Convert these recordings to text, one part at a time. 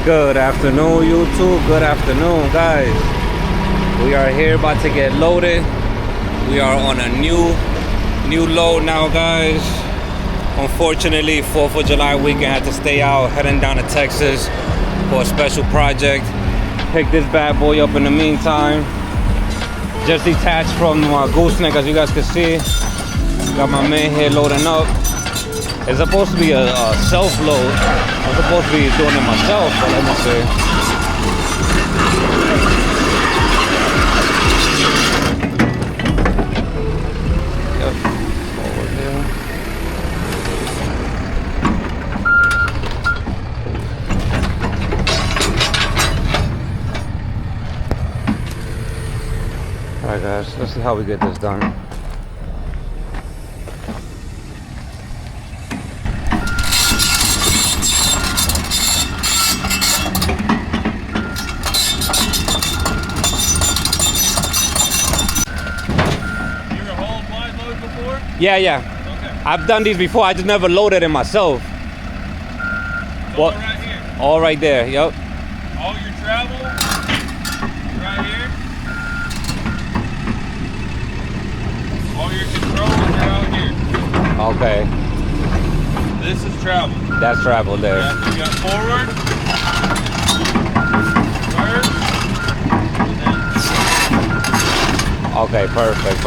Good afternoon, YouTube. Good afternoon, guys. We are here about to get loaded. We are on a new load now, guys. Unfortunately, 4th of July weekend, had to stay out, heading down to Texas for a special project. Pick this bad boy up in the meantime. Just detached from gooseneck, as you guys can see. Got my man here loading up. It's supposed to be a self-load. I'm supposed to be doing it myself, but let me see. Yep, over here. Alright guys, let's see how we get this done. Yeah. Okay. I've done these before. I just never loaded it myself. All right here. All right there. Yep. All your travel right here. All your controls are out here. Okay. This is travel. That's travel there. Yeah, you got forward, reverse, and then. Okay. Perfect.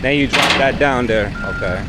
Then you drop that down there. Okay.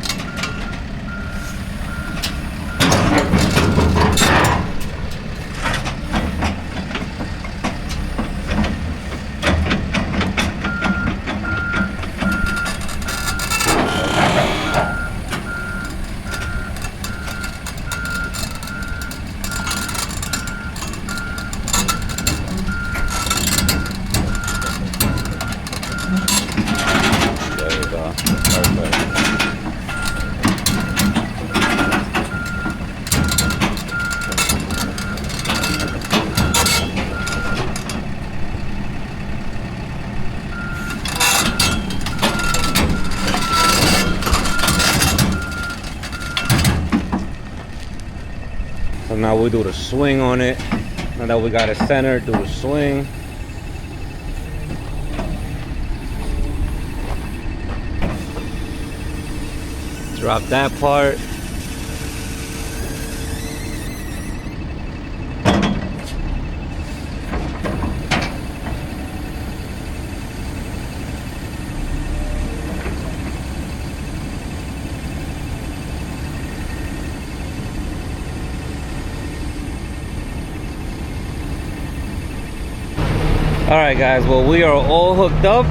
So now we do the swing on it. Now that we got it centered, do the swing. Drop that part. All right guys, well we are all hooked up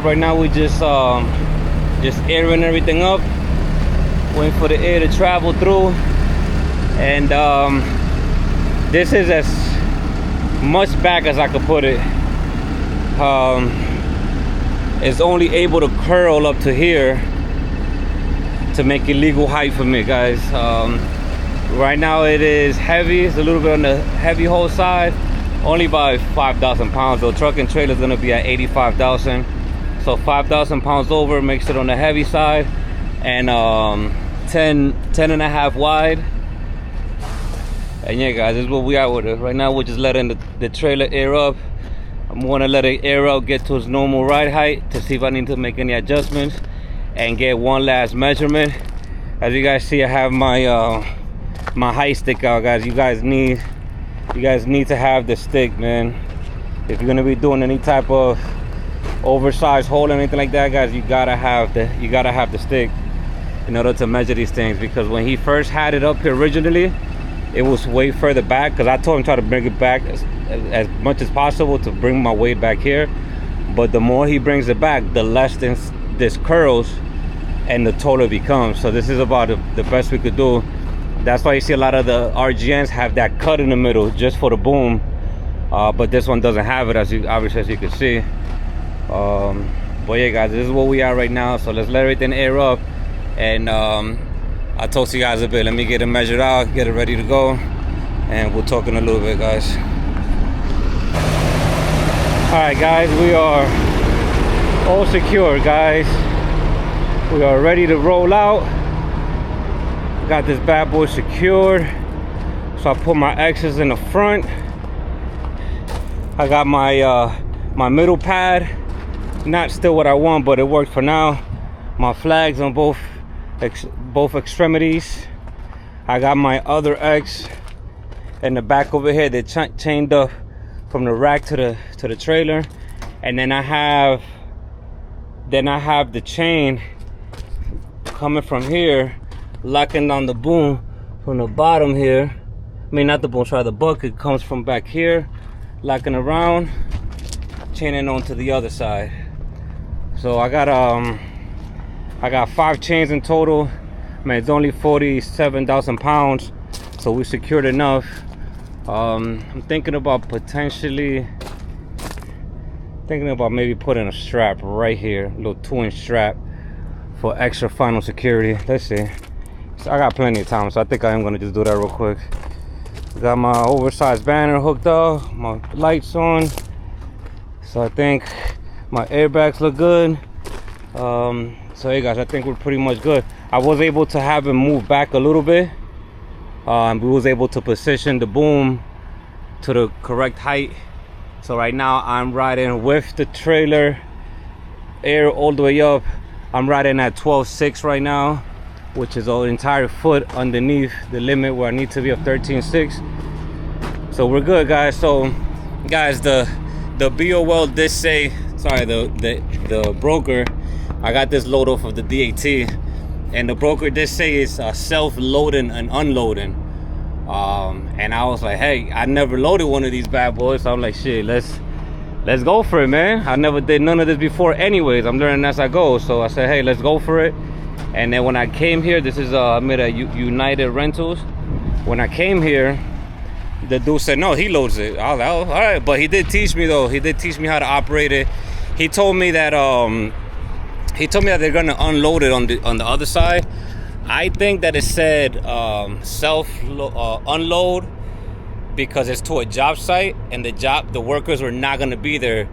right now. We just airing everything up, waiting for the air to travel through, and this is as much back as I could put it. It's only able to curl up to here to make it legal height for me, guys. Right now it is heavy. It's a little bit on the heavy haul side, only by 5,000 pounds. The truck and trailer is going to be at 85,000. So 5,000 pounds over makes it on the heavy side, and 10 and a half wide. And yeah guys, this is what we are with it. Right now we're just letting the trailer air up. I'm going to let it air out, get to its normal ride height to see if I need to make any adjustments, and get one last measurement. As you guys see, I have my my height stick out, guys. You guys need to have the stick, man. If you're gonna be doing any type of oversized hole or anything like that, guys, you gotta have the stick in order to measure these things. Because when he first had it up here originally, it was way further back, because I told him try to bring it back as much as possible to bring my weight back here. But the more he brings it back, the less this curls and the taller it becomes. So this is about the best we could do. That's why you see a lot of the RGNs have that cut in the middle just for the boom, but this one doesn't have it, as you can see. But yeah, guys, this is where we are right now. So let's let everything air up, and I'll talk to you guys a bit. Let me get it measured out, get it ready to go, and we'll talk in a little bit, guys. All right, guys, we are all secure, guys. We are ready to roll out. Got this bad boy secured. So I put my X's in the front. I got my my middle pad. Not still what I want, but it worked for now. My flags on both extremities. I got my other X in the back over here. They're chained up from the rack to the trailer, and then I have the chain coming from here, locking down the boom from the bottom here. I mean, not the boom, sorry, the bucket comes from back here, locking around, chaining onto the other side. So I got 5 chains in total. Man, it's only 47,000 pounds, so we secured enough. I'm thinking about maybe putting a strap right here, a little 2-inch strap for extra final security. Let's see. So I got plenty of time, so I think I am gonna just do that real quick. Got my oversized banner hooked up, my lights on. So I think my airbags look good. So hey guys, I think we're pretty much good. I was able to have it move back a little bit. We was able to position the boom to the correct height. So right now I'm riding with the trailer, air all the way up. I'm riding at 12.6 right now, which is an entire foot underneath the limit where I need to be of 13.6. So we're good, guys. So guys, the BOL did say, sorry, the broker, I got this load off of the DAT, and the broker did say it's self-loading and unloading. And I was like, hey, I never loaded one of these bad boys, so I'm like, shit, let's go for it, man. I never did none of this before anyways. I'm learning as I go. So I said, hey, let's go for it. And then when I came here, this is I made a United Rentals. When I came here, the dude said, no, he loads it. I was like, oh, all right. But he did teach me, though. He did teach me how to operate it. He told me that they're gonna unload it on the other side. I think that it said unload because it's to a job site, and the workers were not gonna be there.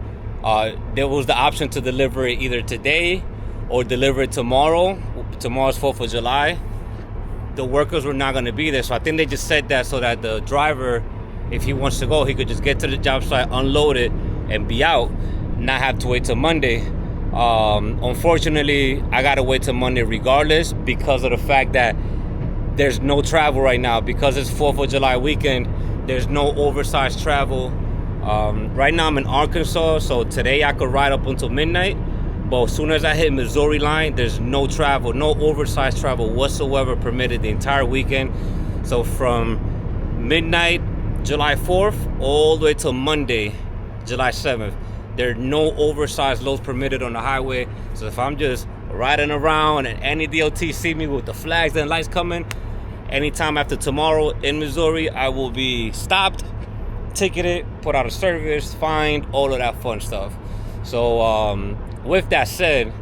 There was the option to deliver it either today or deliver it tomorrow. Tomorrow's 4th of July. The workers were not gonna be there, so I think they just said that so that the driver, if he wants to go, he could just get to the job site, unload it, and be out, not have to wait till Monday. Unfortunately, I gotta wait till Monday regardless because of the fact that there's no travel right now. Because it's 4th of July weekend, there's no oversized travel. Right now I'm in Arkansas, so today I could ride up until midnight, but as soon as I hit Missouri line, there's no travel, no oversized travel whatsoever permitted the entire weekend. So from midnight July 4th all the way till Monday July 7th, there are no oversized loads permitted on the highway. So if I'm just riding around and any DOT see me with the flags and lights coming, anytime after tomorrow in Missouri, I will be stopped, ticketed, put out of service, fined, all of that fun stuff. So with that said,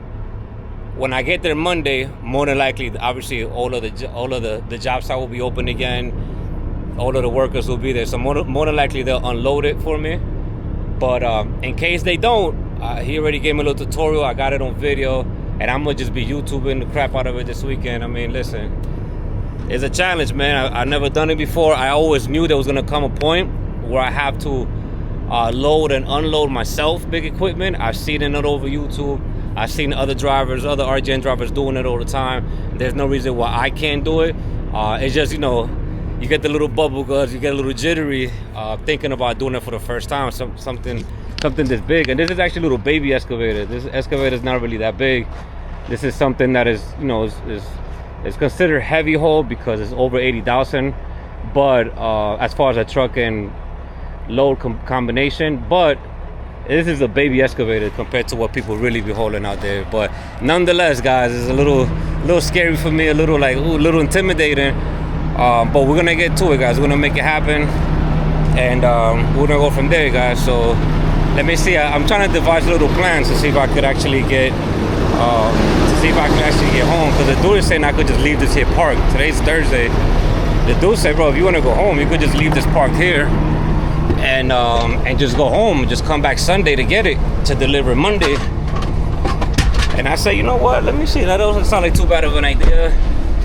when I get there Monday, more than likely, obviously, all of the job site will be open again. All of the workers will be there. So more than likely, they'll unload it for me. But in case they don't, he already gave me a little tutorial. I got it on video, and I'm gonna just be YouTubing the crap out of it this weekend. I mean, listen, it's a challenge, man. I've never done it before. I always knew there was gonna come a point where I have to load and unload myself big equipment. I've seen it over YouTube. I've seen other drivers, other RGN drivers doing it all the time. There's no reason why I can't do it. It's just, you know, you get the little bubble guts, you get a little jittery thinking about doing it for the first time, something this big. And this is actually a little baby excavator. This excavator is not really that big. This is something that is, you know, is considered heavy haul because it's over 80,000. But as far as a truck and load combination, but this is a baby excavator compared to what people really be hauling out there. But nonetheless, guys, it's a little scary for me, a little intimidating. But we're gonna get to it, guys. We're gonna make it happen. and we're gonna go from there, guys. So let me see. I'm trying to devise little plans to see if I could actually get home, because the dude is saying I could just leave this here parked. Today's Thursday. The dude said, bro, if you want to go home, you could just leave this parked here and just go home, just come back Sunday to get it, to deliver Monday. And I said, you know what, let me see, that doesn't sound like too bad of an idea.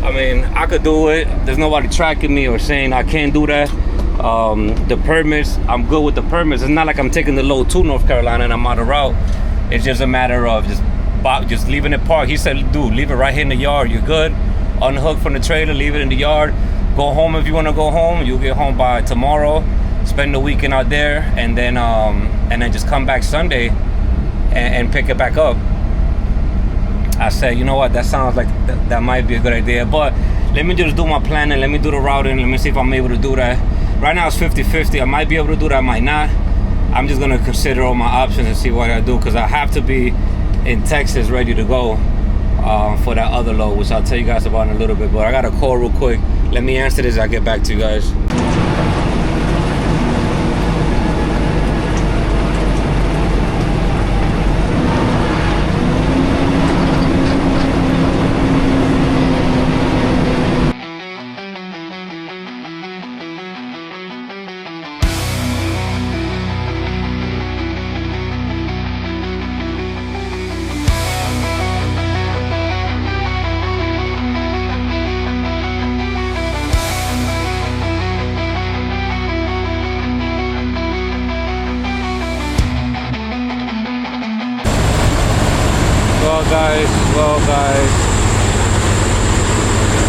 I mean, I could do it. There's nobody tracking me or saying I can't do that. The permits, I'm good with the permits. It's not like I'm taking the load to North Carolina and I'm out of route. It's just a matter of just leaving it parked. He said, dude, leave it right here in the yard, you're good. Unhook from the trailer, leave it in the yard. Go home if you want to go home. You'll get home by tomorrow. Spend the weekend out there, and then just come back Sunday and pick it back up. I said, you know what? That sounds like that might be a good idea. But let me just do my planning. Let me do the routing. Let me see if I'm able to do that. Right now it's 50-50. I might be able to do that. I might not. I'm just gonna consider all my options and see what I do, because I have to be in Texas ready to go for that other load, which I'll tell you guys about in a little bit. But I got a call real quick. Let me answer this. I'll get back to you guys.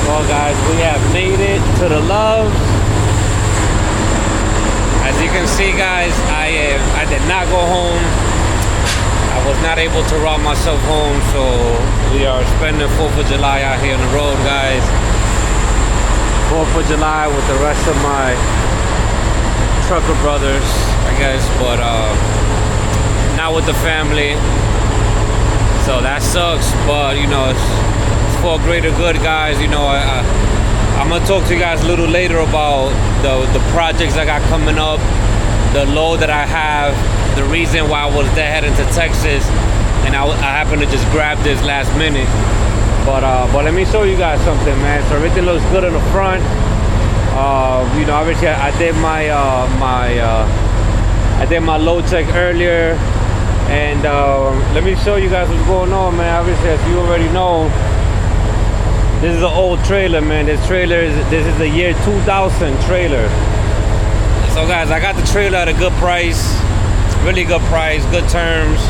Well guys, we have made it to the Loves. As you can see, guys, I did not go home. I was not able to route myself home, so we are spending 4th of July out here on the road, guys. 4th of July with the rest of my trucker brothers, I guess, but not with the family. So that sucks, but you know, it's for greater good, guys. You know, I'm gonna talk to you guys a little later about the projects I got coming up, the load that I have, the reason why I was heading to Texas, and I happened to just grab this last minute. But let me show you guys something, man. So everything looks good in the front. You know, obviously I did my load check earlier. And let me show you guys what's going on, man. Obviously, as you already know, this is an old trailer, man. This is a year 2000 trailer. So guys, I got the trailer at a good price, really good price, good terms.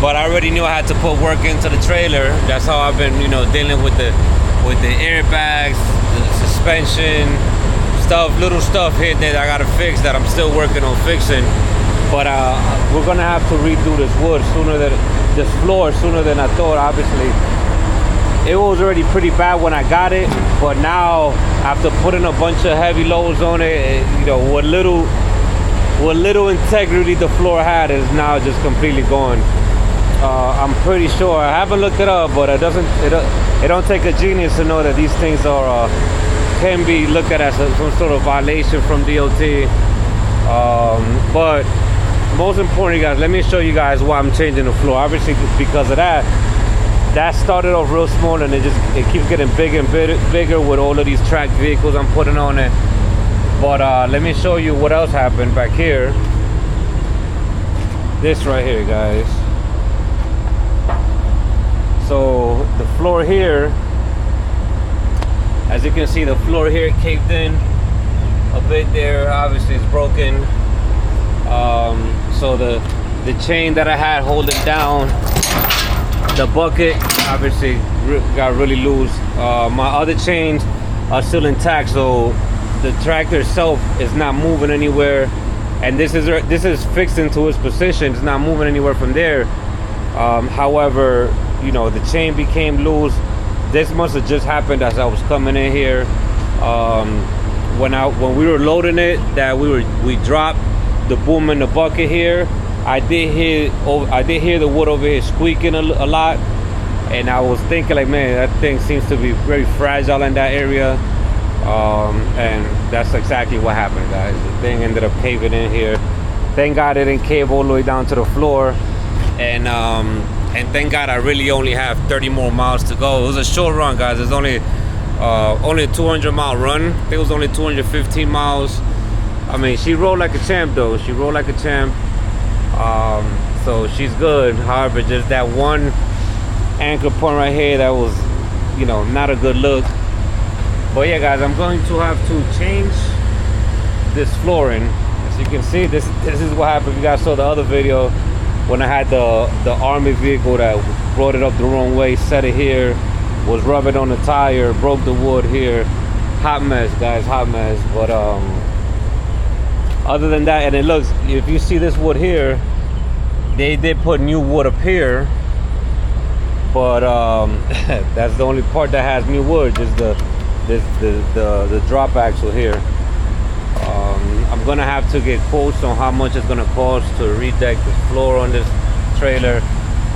But I already knew I had to put work into the trailer. That's how I've been, you know, dealing with the airbags, the suspension stuff, little stuff here that I gotta fix that I'm still working on fixing. But we're gonna have to redo this floor sooner than I thought. Obviously, it was already pretty bad when I got it, but now after putting a bunch of heavy loads on it, you know, what little integrity the floor had is now just completely gone. I'm pretty sure, I haven't looked it up, but it don't take a genius to know that these things can be looked at as some sort of violation from DOT. But most importantly, guys, let me show you guys why I'm changing the floor. Obviously, because of that started off real small, and it keeps getting bigger and bigger with all of these tracked vehicles I'm putting on it. But let me show you what else happened back here. This right here, guys. So the floor here, as you can see, the floor here caved in a bit there. Obviously, it's broken. So the chain that I had holding down the bucket obviously got really loose. My other chains are still intact, so the tractor itself is not moving anywhere, and this is fixed into its position. It's not moving anywhere from there. However, you know, the chain became loose. This must have just happened as I was coming in here. When we were loading it, that we dropped the boom in the bucket here. I did hear the wood over here squeaking a lot, and I was thinking like, man, that thing seems to be very fragile in that area. And that's exactly what happened, guys. The thing ended up caving in here. Thank God it didn't cave all the way down to the floor. And thank God I really only have 30 more miles to go. It was a short run, guys. It's only a 200-mile run. I think it was only 215 miles. I mean, she rode like a champ, though. She rode like a champ. So she's good. However, just that one anchor point right here, that was, you know, not a good look. But yeah, guys, I'm going to have to change this flooring. As you can see, this is what happened. You guys saw the other video when I had the army vehicle that brought it up the wrong way, set it here, was rubbing on the tire, broke the wood here. Hot mess, guys, hot mess. But other than that, and it looks, if you see this wood here, they did put new wood up here, but that's the only part that has new wood, just the drop axle here. I'm gonna have to get quotes on how much it's gonna cost to redeck the floor on this trailer.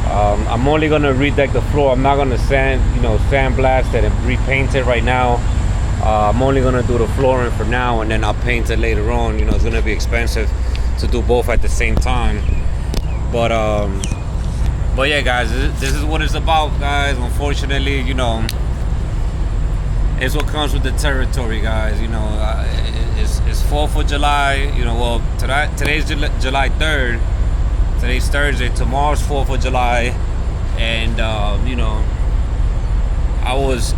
I'm only gonna redeck the floor. I'm not gonna sandblast it and repaint it right now. I'm only gonna do the flooring for now, and then I'll paint it later on. You know, it's gonna be expensive to do both at the same time. But yeah, guys, this is what it's about, guys. Unfortunately, you know, it's what comes with the territory, guys. You know, it's 4th of July. You know, well, today's July 3rd. Today's Thursday. Tomorrow's 4th of July, and you know, I was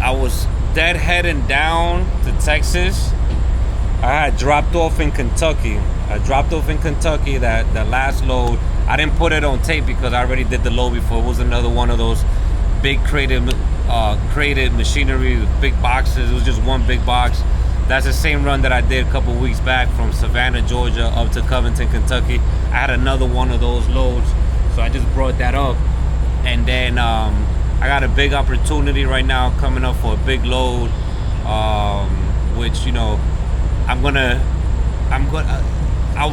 dead heading down to Texas. I had dropped off in Kentucky. That last load. I didn't put it on tape because I already did the load before. It was another one of those big crated machinery with big boxes. It was just one big box. That's the same run that I did a couple weeks back from Savannah, Georgia up to Covington, Kentucky. I had another one of those loads, so I just brought that up. And then I got a big opportunity right now coming up for a big load, which, you know, I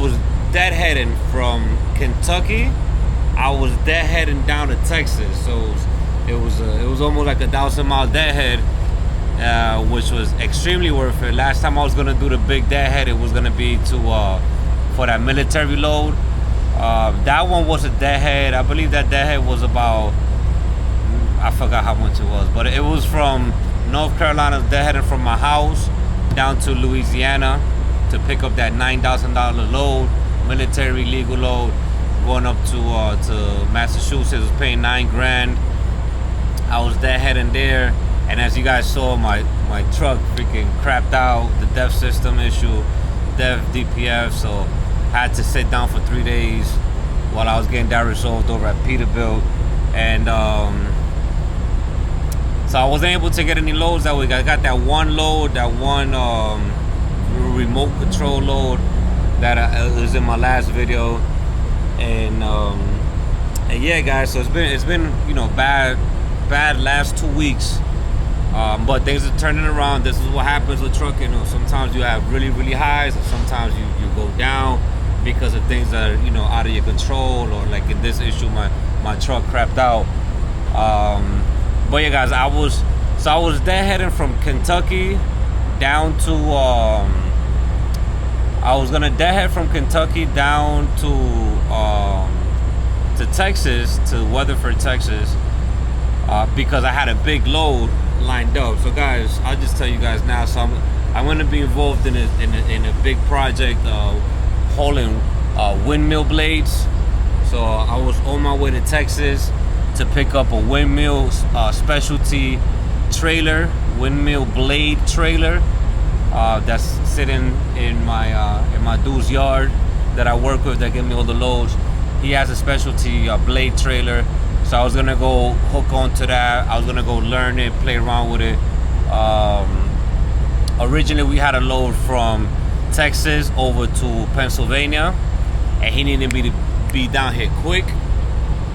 was deadheading from Kentucky. I was deadheading down to Texas, so it was almost like a 1,000-mile deadhead, which was extremely worth it. Last time I was gonna do the big deadhead, it was gonna be for that military load. That one was a deadhead. I believe that deadhead was about, I forgot how much it was, but it was from North Carolina, deadheading from my house down to Louisiana to pick up that $9,000 load, military legal load, going up to Massachusetts. Was paying $9,000. I was deadheading there, and as you guys saw, my truck freaking crapped out, the DEF system issue, DEF DPF, so I had to sit down for 3 days while I was getting that resolved over at Peterbilt. And so I wasn't able to get any loads that week. I got that one load, that one remote control load that was in my last video. And yeah, guys, so it's been you know, bad last 2 weeks, but things are turning around. This is what happens with trucking. You know, sometimes you have really highs, and sometimes you go down because of things that are, you know, out of your control, or like in this issue, my truck crapped out. But yeah, guys, I was deadheading from Kentucky down to I was gonna deadhead from Kentucky down to Texas, to Weatherford, Texas, because I had a big load lined up. So guys, I'll just tell you guys now. So I'm going to be involved in a big project, hauling windmill blades. So I was on my way to Texas to pick up a windmill specialty trailer, windmill blade trailer, that's sitting in my dude's yard that I work with, that give me all the loads. He has a specialty blade trailer, so I was gonna go hook onto that. I was gonna go learn it, play around with it. Originally we had a load from Texas over to Pennsylvania, and he needed me to be down here quick,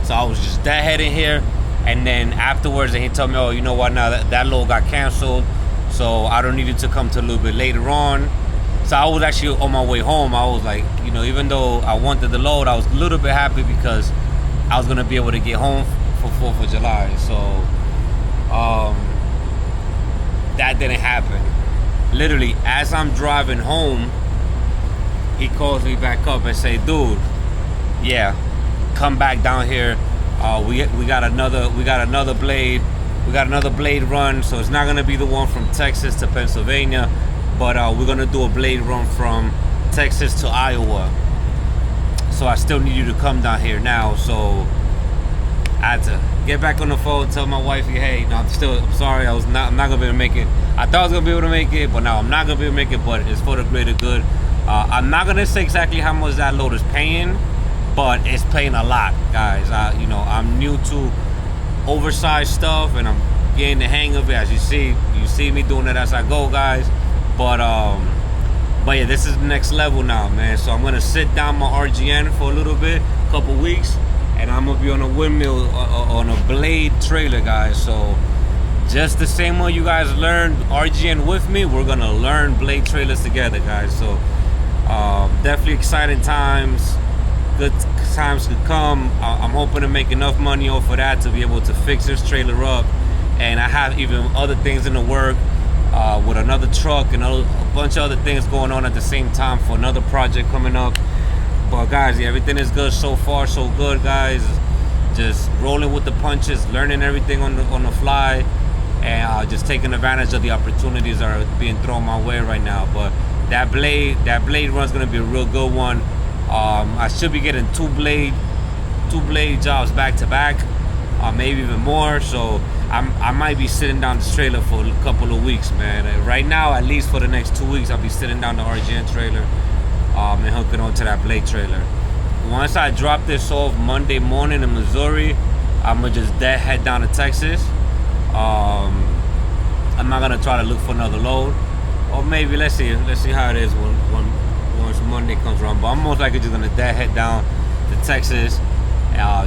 so I was just deadheading here. And then afterwards, he told me, oh, you know what, now that load got canceled, so I don't need it to come to a little bit later on. So I was actually on my way home. I was like, you know, even though I wanted the load, I was a little bit happy because I was gonna be able to get home for 4th of July. So that didn't happen. literally as I'm driving home, he calls me back up and say, dude, yeah, come back down here. We got another blade. We got another blade run, so it's not gonna be the one from Texas to Pennsylvania, but we're gonna do a blade run from Texas to Iowa. So I still need you to come down here now. So I had to get back on the phone, tell my wife, hey, no, I'm sorry, I'm not gonna be able to make it. I thought I was gonna be able to make it, but now I'm not gonna be able to make it, but it's for the greater good. I'm not gonna say exactly how much that load is paying, but it's paying a lot, guys. I'm new to oversized stuff, and I'm getting the hang of it. As you see me doing it as I go, guys. But yeah, this is the next level now, man. So I'm gonna sit down my RGN for a little bit, couple weeks, and I'm gonna be on a windmill on a blade trailer, guys. So just the same way you guys learned RGN with me, we're gonna learn blade trailers together, guys. So definitely exciting times. Good times to come. I'm hoping to make enough money off of that to be able to fix this trailer up, and I have even other things in the work with another truck and a bunch of other things going on at the same time for another project coming up. But guys, yeah, everything is good so far, so good, guys. Just rolling with the punches, learning everything on the fly, and just taking advantage of the opportunities that are being thrown my way right now. But that blade run's gonna be a real good one. I should be getting two blade jobs back to back, maybe even more. So I might be sitting down this trailer for a couple of weeks, man. Right now, at least for the next 2 weeks, I'll be sitting down the RGN trailer and hooking onto that blade trailer. Once I drop this off Monday morning in Missouri, I'm gonna just head down to Texas. I'm not gonna try to look for another load, or maybe let's see how it is once Monday comes around. But I'm most likely just gonna head down to Texas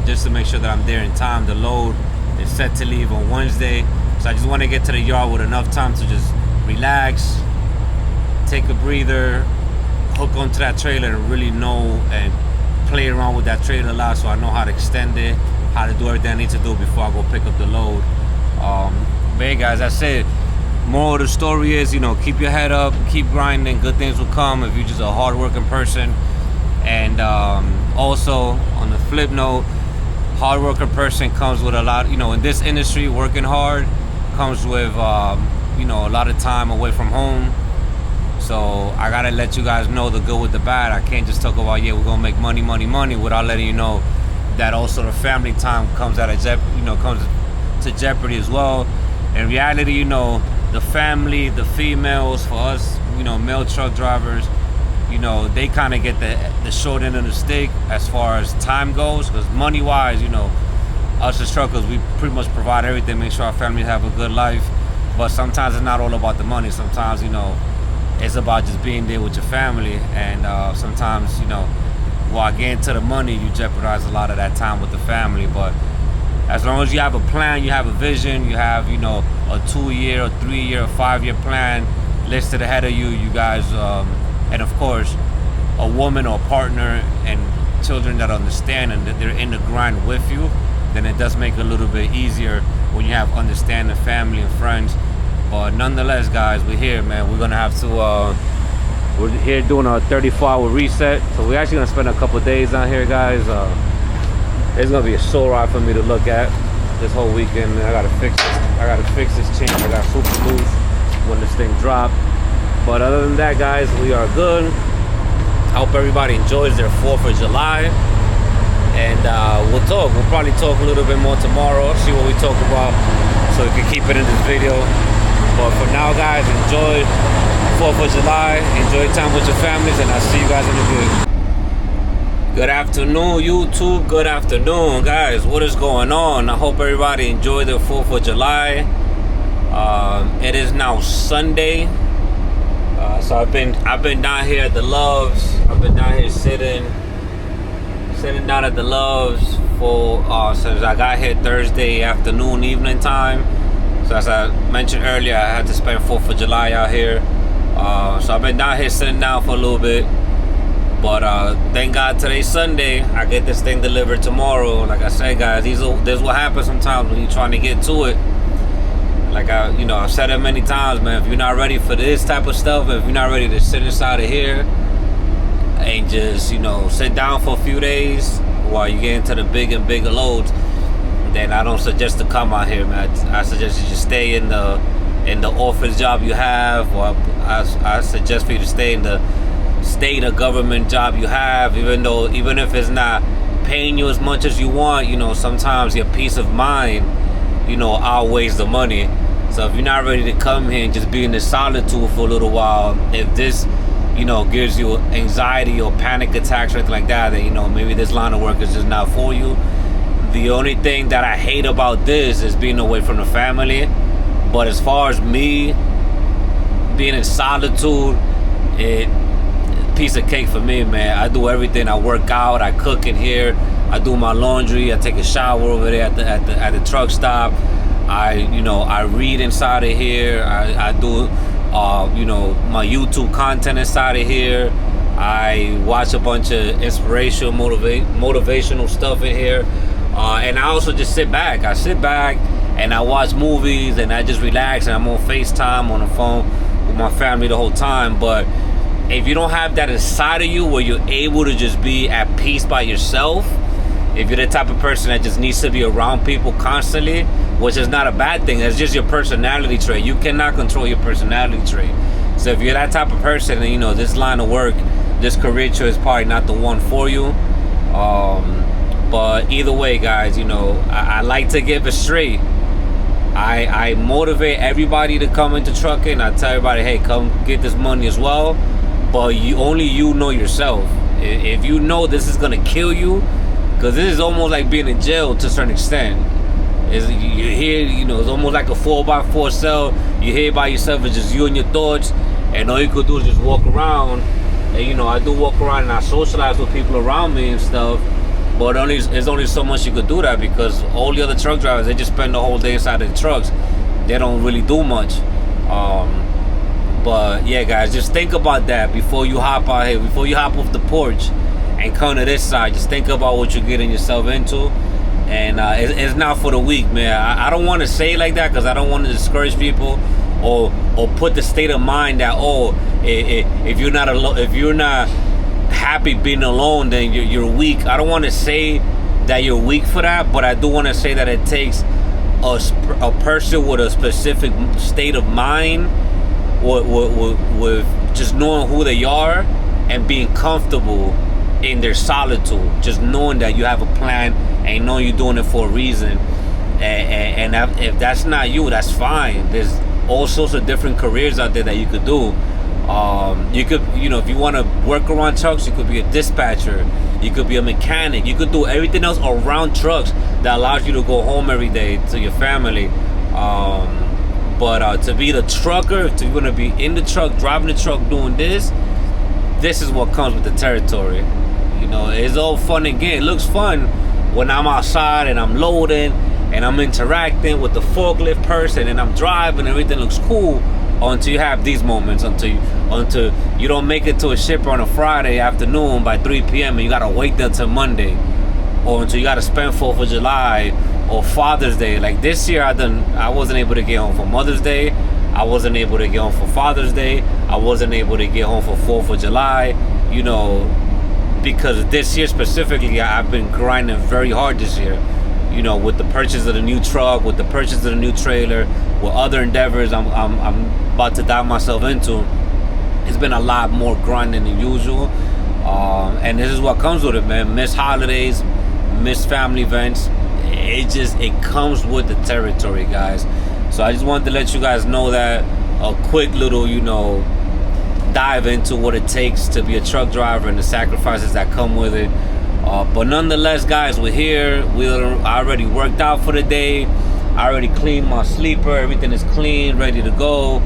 just to make sure that I'm there in time. The load is set to leave on Wednesday, so I just want to get to the yard with enough time to just relax, take a breather, hook onto that trailer, and really know and play around with that trailer a lot, so I know how to extend it, how to do everything I need to do before I go pick up the load. But hey, guys, that's it. Moral of the story is, keep your head up, keep grinding, good things will come if you're just a hard-working person. And also, on the flip note, hard-working person comes with a lot, in this industry, working hard comes with, a lot of time away from home. So I gotta let you guys know the good with the bad. I can't just talk about, yeah, we're gonna make money without letting you know that also the family time comes comes to jeopardy as well. In reality, the family, the females, for us, male truck drivers, they kind of get the short end of the stick as far as time goes, because money-wise, us as truckers, we pretty much provide everything, make sure our families have a good life. But sometimes it's not all about the money. Sometimes, it's about just being there with your family. And sometimes, while getting to the money, you jeopardize a lot of that time with the family. But as long as you have a plan, you have a vision, you have, a 2-year, or 3-year, or 5-year plan listed ahead of you, you guys, and of course, a woman or partner and children that understand and that they're in the grind with you, then it does make it a little bit easier when you have understanding family and friends. But nonetheless, guys, we're here, man. We're gonna have to, we're here doing a 34-hour reset. So we're actually gonna spend a couple days down here, guys. It's gonna be a sore ride for me to look at this whole weekend. I gotta fix this chain. I got super loose when this thing dropped. But other than that, guys, we are good. I hope everybody enjoys their 4th of July. And we'll probably talk a little bit more tomorrow, see what we talk about, so we can keep it in this video. But for now, guys, enjoy 4th of July, enjoy time with your families, and I'll see you guys in a bit. Good afternoon, YouTube. Good afternoon, guys. What is going on? I hope everybody enjoyed their 4th of July. It is now Sunday. So I've been down here at the Loves. I've been down here sitting down at the Loves for since I got here Thursday afternoon, evening time. So as I mentioned earlier, I had to spend 4th of July out here. So I've been down here sitting down for a little bit. But thank God today's Sunday. I get this thing delivered tomorrow. Like I said, guys, this is what happens sometimes when you're trying to get to it. Like I've said it many times, man. If you're not ready for this type of stuff, if you're not ready to sit inside of here and just, sit down for a few days while you get into the big and bigger loads, then I don't suggest to come out here, man. I suggest you just stay in the office job you have, or I suggest for you to stay in the state or government job you have, even if it's not paying you as much as you want. Sometimes your peace of mind, outweighs the money. So if you're not ready to come here and just be in this solitude for a little while, if this gives you anxiety or panic attacks or anything like that, then maybe this line of work is just not for you. The only thing that I hate about this is being away from the family. But as far as me being in solitude, piece of cake for me, man. I do everything. I work out, I cook in here, I do my laundry, I take a shower over there at the truck stop. I read inside of here. I do my YouTube content inside of here. I watch a bunch of inspirational, motivational stuff in here. And I also just sit back. I sit back and I watch movies and I just relax, and I'm on FaceTime on the phone with my family the whole time. But if you don't have that inside of you where you're able to just be at peace by yourself, if you're the type of person that just needs to be around people constantly, which is not a bad thing, it's just your personality trait. You cannot control your personality trait. So if you're that type of person, then this line of work, this career choice is probably not the one for you. But either way, guys, I like to give it straight. I motivate everybody to come into trucking. I tell everybody, hey, come get this money as well. But only you know yourself. If you know this is gonna kill you, because this is almost like being in jail to a certain extent. You're here, it's almost like a 4x4 cell. You're here by yourself. It's just you and your thoughts, and all you could do is just walk around. And I do walk around and I socialize with people around me and stuff. But there's only so much you could do that, because all the other truck drivers, they just spend the whole day inside of the trucks. They don't really do much. But yeah, guys, just think about that before you hop out here, before you hop off the porch and come to this side. Just think about what you're getting yourself into. And it's not for the weak, man. I don't want to say it like that, because I don't want to discourage people or put the state of mind that, if you're not happy being alone, then you're weak. I don't want to say that you're weak for that, but I do want to say that it takes a person with a specific state of mind, with just knowing who they are and being comfortable in their solitude, just knowing that you have a plan and knowing you're doing it for a reason. And if that's not you, that's fine. There's all sorts of different careers out there that you could do. You could, if you want to work around trucks, you could be a dispatcher, you could be a mechanic, you could do everything else around trucks that allows you to go home every day to your family. But to be the trucker, to want to be in the truck, driving the truck, doing this is what comes with the territory. It's all fun and game. It looks fun when I'm outside and I'm loading and I'm interacting with the forklift person and I'm driving, everything looks cool, until you have these moments, until you don't make it to a shipper on a Friday afternoon by 3 p.m. and you gotta wait until Monday, or until you gotta spend 4th of July or Father's Day. Like this year, I wasn't able to get home for Mother's Day. I wasn't able to get home for Father's Day. I wasn't able to get home for 4th of July. Because this year specifically, I've been grinding very hard this year. With the purchase of the new truck, with the purchase of the new trailer, with other endeavors I'm about to dive myself into. It's been a lot more grinding than usual. And this is what comes with it, man. Missed holidays, missed family events. It comes with the territory, guys. So I just wanted to let you guys know that, a quick little, dive into what it takes to be a truck driver and the sacrifices that come with it. But nonetheless, guys, we're here. I already worked out for the day. I already cleaned my sleeper. Everything is clean, ready to go.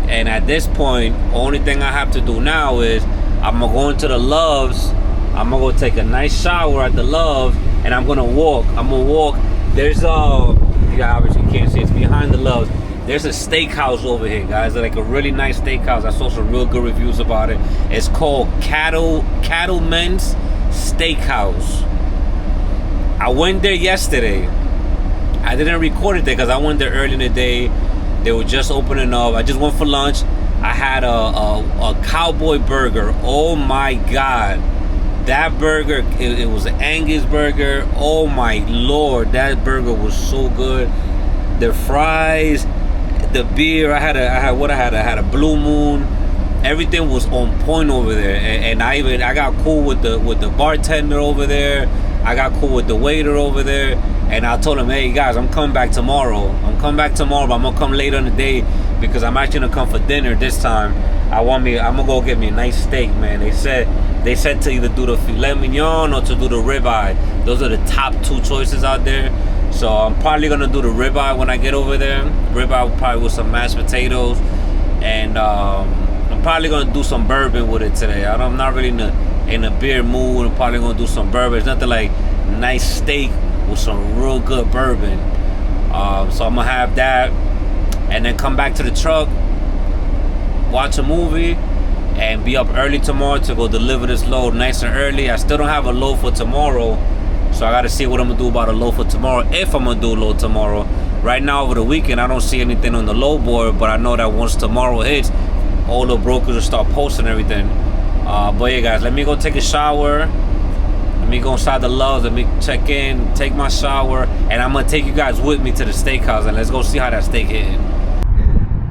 And at this point, only thing I have to do now is I'm gonna go into the Loves. I'm gonna go take a nice shower at the Loves, and I'm gonna walk. There's you obviously can't see, it's behind the Loves. There's a steakhouse over here, guys. Like a really nice steakhouse. I saw some real good reviews about it. It's called Cattleman's Steakhouse. I went there yesterday, I didn't record it there because I went there early in the day. They were just opening up. I just went for lunch. I had a cowboy burger. Oh my God. That burger, it was an Angus burger. Oh my Lord, that burger was so good. The fries, the beer. I had a Blue Moon. Everything was on point over there, and I got cool with the bartender over there. I got cool with the waiter over there, and I told him, hey guys, I'm coming back tomorrow. But I'm gonna come later in the day because I'm actually gonna come for dinner this time. I'm gonna go get me a nice steak, man. They said to either do the filet mignon or to do the ribeye. Those are the top 2 choices out there. So I'm probably gonna do the ribeye when I get over there. Ribeye probably with some mashed potatoes, and I'm probably gonna do some bourbon with it today. I'm not really in a beer mood. I'm probably gonna do some bourbon. It's nothing like nice steak with some real good bourbon. So I'm gonna have that, and then come back to the truck, watch a movie, and be up early tomorrow to go deliver this load nice and early. I still don't have a load for tomorrow, so I gotta see what I'm gonna do about a load for tomorrow, if I'm gonna do a load tomorrow. Right now over the weekend, I don't see anything on the load board, but I know that once tomorrow hits, all the brokers will start posting everything. But yeah, guys, let me go take a shower. Let me go inside the Loves. Let me check in, take my shower, and I'm gonna take you guys with me to the steakhouse, and let's go see how that steak hit.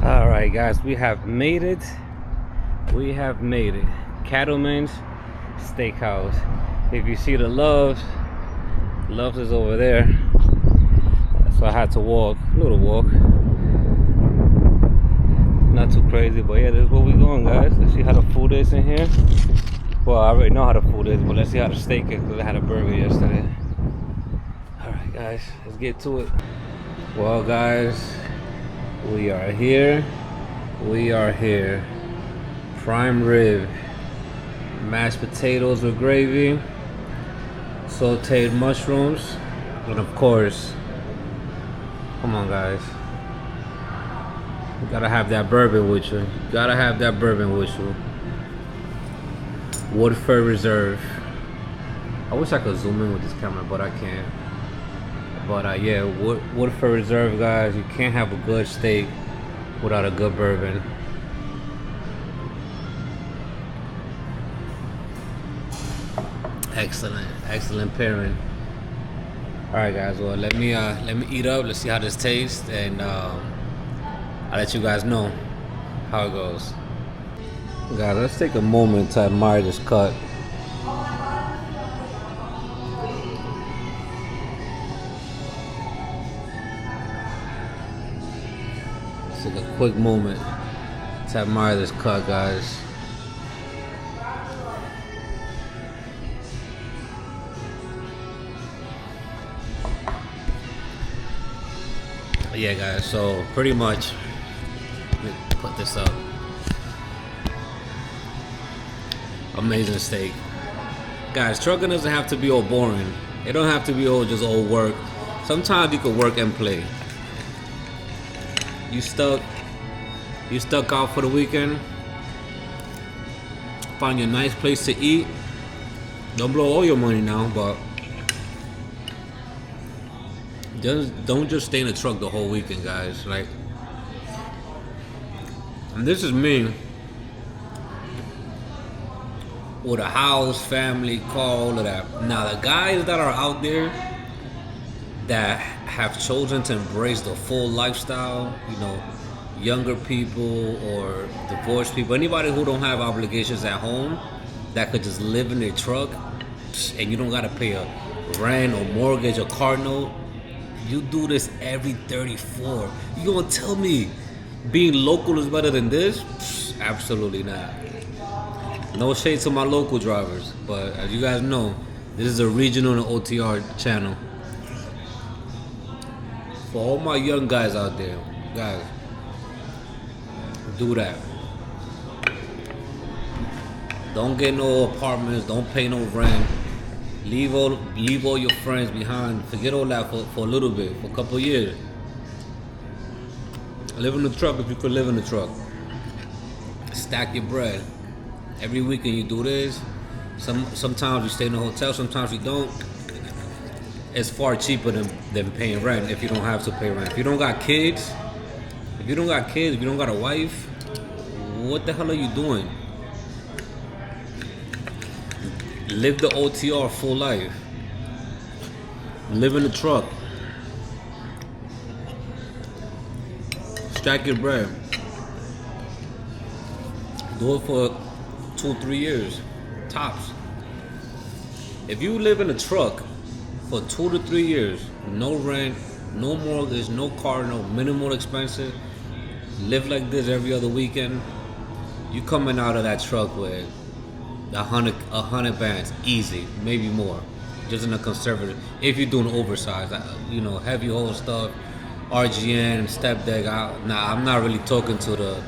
All right, guys, we have made it. Cattleman's Steakhouse. If you see the Loves is over there. So I had to walk, a little walk. Not too crazy, but yeah, this is where we going, guys. Let's see how the food is in here. Well, I already know how the food is, but let's see how the steak is, because I had a burger yesterday. All right, guys, let's get to it. Well, guys, we are here. Prime rib, mashed potatoes with gravy, sauteed mushrooms, and of course, come on, guys, you gotta have that bourbon with you. Woodford Reserve. I wish I could zoom in with this camera, but I can't. But yeah, Woodford Reserve, guys. You can't have a good steak without a good bourbon. Excellent pairing. All right, guys. Well, let me eat up. Let's see how this tastes, and I'll let you guys know how it goes. Guys, let's take a moment to admire this cut. Let's take a quick moment to admire this cut, guys. Yeah, guys, so pretty much, let me put this up. Amazing steak. Guys, trucking doesn't have to be all boring. It don't have to be just all work. Sometimes you can work and play. You stuck out for the weekend, find your nice place to eat. Don't blow all your money now, but don't just stay in the truck the whole weekend, guys. Like, and this is me with a house, family, car, all of that. Now, the guys that are out there that have chosen to embrace the full lifestyle, you know, younger people or divorced people, anybody who don't have obligations at home, that could just live in their truck, and you don't gotta pay a rent or mortgage or car note. You do this every 34. You gonna tell me being local is better than this? Absolutely not. No shade to my local drivers, but as you guys know, this is a regional and OTR channel. For all my young guys out there, guys, do that. Don't get no apartments, don't pay no rent. Leave all your friends behind. Forget all that for a little bit, for a couple years. Live in the truck if you could live in the truck. Stack your bread. Every weekend you do this. Sometimes you stay in a hotel, sometimes you don't. it's far cheaper than paying rent if you don't have to pay rent. If you don't got kids, if you don't got a wife, what the hell are you doing? Live the OTR full life. Live in the truck. Stack your bread. Do it for 2-3 years, tops. If you live in a truck for 2 to 3 years, no rent, no mortgage, no car, no minimal expenses, live like this every other weekend, you coming out of that truck with 100 bands, easy, maybe more, just in a conservative. If you're doing oversized, heavy hole stuff, RGN, step deck. I'm not really talking to the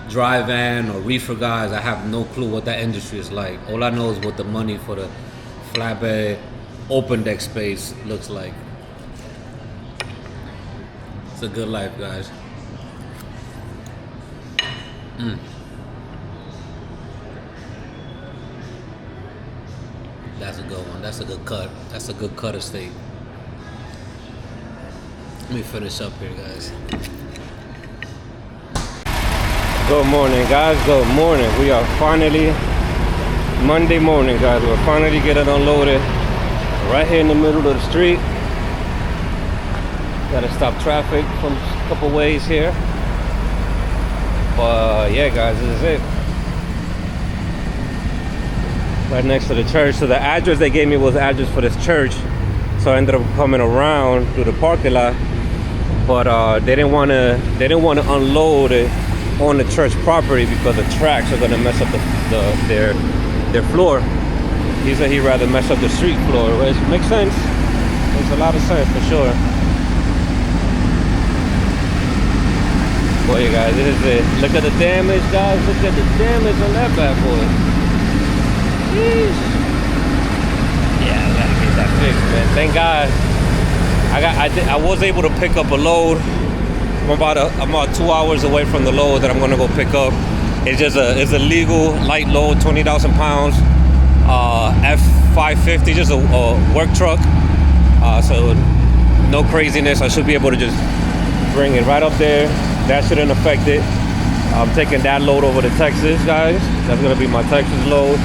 dry van or reefer guys. I have no clue what that industry is like. All I know is what the money for the flatbed open deck space looks like. It's a good life, guys. That's a good one. That's a good cut. That's a good cut of steak. Let me finish up here, guys. Good morning, guys. Good morning. We are finally Monday morning, guys. We're finally getting unloaded right here in the middle of the street. Gotta stop traffic from a couple ways here. But yeah, guys, this is it. Right next to the church. So the address they gave me was the address for this church. So I ended up coming around through the parking lot. But they didn't want to unload it on the church property because the tracks are gonna mess up their floor. He said he'd rather mess up the street floor, which makes sense. Makes a lot of sense for sure. Boy, you guys, this is it. Look at the damage, guys. Look at the damage on that bad boy. Jeez. Yeah, I gotta get that fixed, man. Thank God. I was able to pick up a load. I'm about 2 hours away from the load that I'm gonna go pick up. It's a legal light load, 20,000 pounds, F550, just a work truck. So no craziness. I should be able to just bring it right up there. That shouldn't affect it. I'm taking that load over to Texas, guys. That's gonna be my Texas load.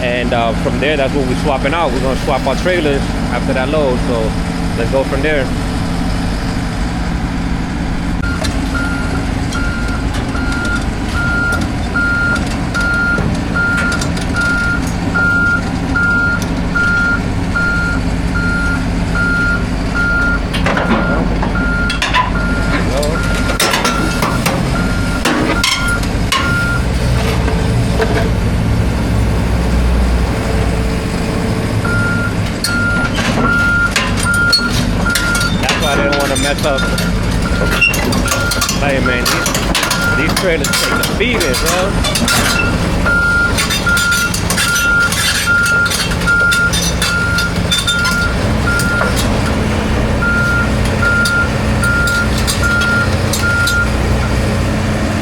And from there, that's what we're swapping out. We're gonna swap our trailers after that load. So let's go from there. Mess up. Hey man, these trailers take a beating, bro.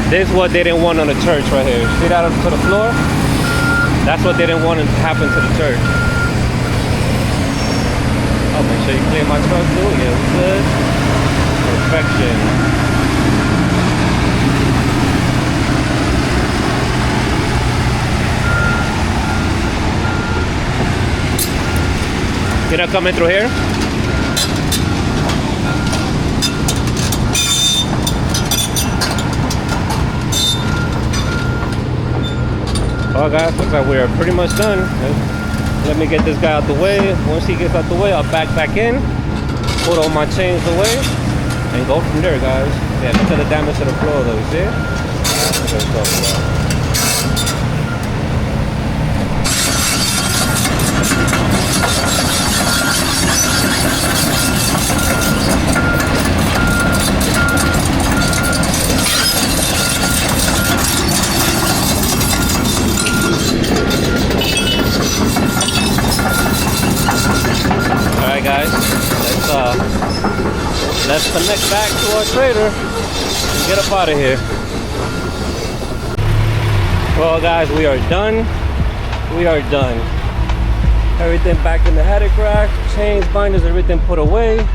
This is what they didn't want on the church right here. See that to the floor? That's what they didn't want to happen to the church. I'll make sure you clean my truck too. Yeah, it's good. Perfection. You're not coming through here? Well guys, looks like we are pretty much done. Let me get this guy out the way. Once he gets out the way, I'll back in, put all my chains away, and go from there, guys. Yeah, look at the damage to the floor though, you see? That's what I'm talking about. Alright guys, let's connect back to our trailer and get up out of here. Well guys, we are done. We are done. Everything back in the headache rack, chains, binders, everything put away.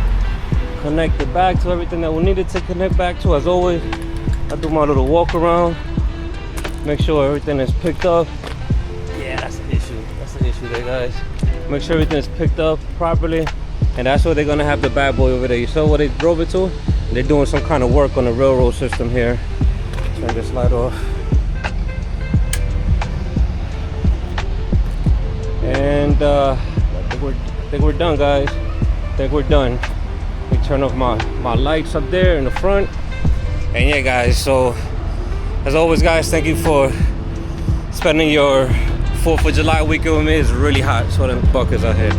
Connected back to everything that we needed to connect back to. As always, I do my little walk around, make sure everything is picked up. Yeah, that's the issue. That's the issue there, guys. Make sure everything is picked up properly, and that's where they're gonna have the bad boy over there. You saw what they drove it to? They're doing some kind of work on the railroad system here. Turn this light off. And I think we're done, guys. I think we're done. Let me turn off my lights up there in the front. And yeah, guys, so as always, guys, thank you for spending your 4th of July weekend with me. It's really hot, so them buckets out here.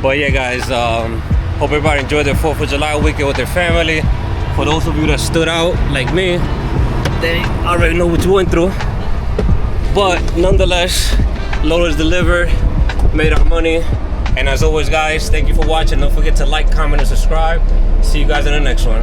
But yeah, guys, hope everybody enjoyed their 4th of July weekend with their family. For those of you that stood out like me, they already know what you went through. But nonetheless, loaders delivered, made our money. And as always, guys, thank you for watching. Don't forget to like, comment, and subscribe. See you guys in the next one.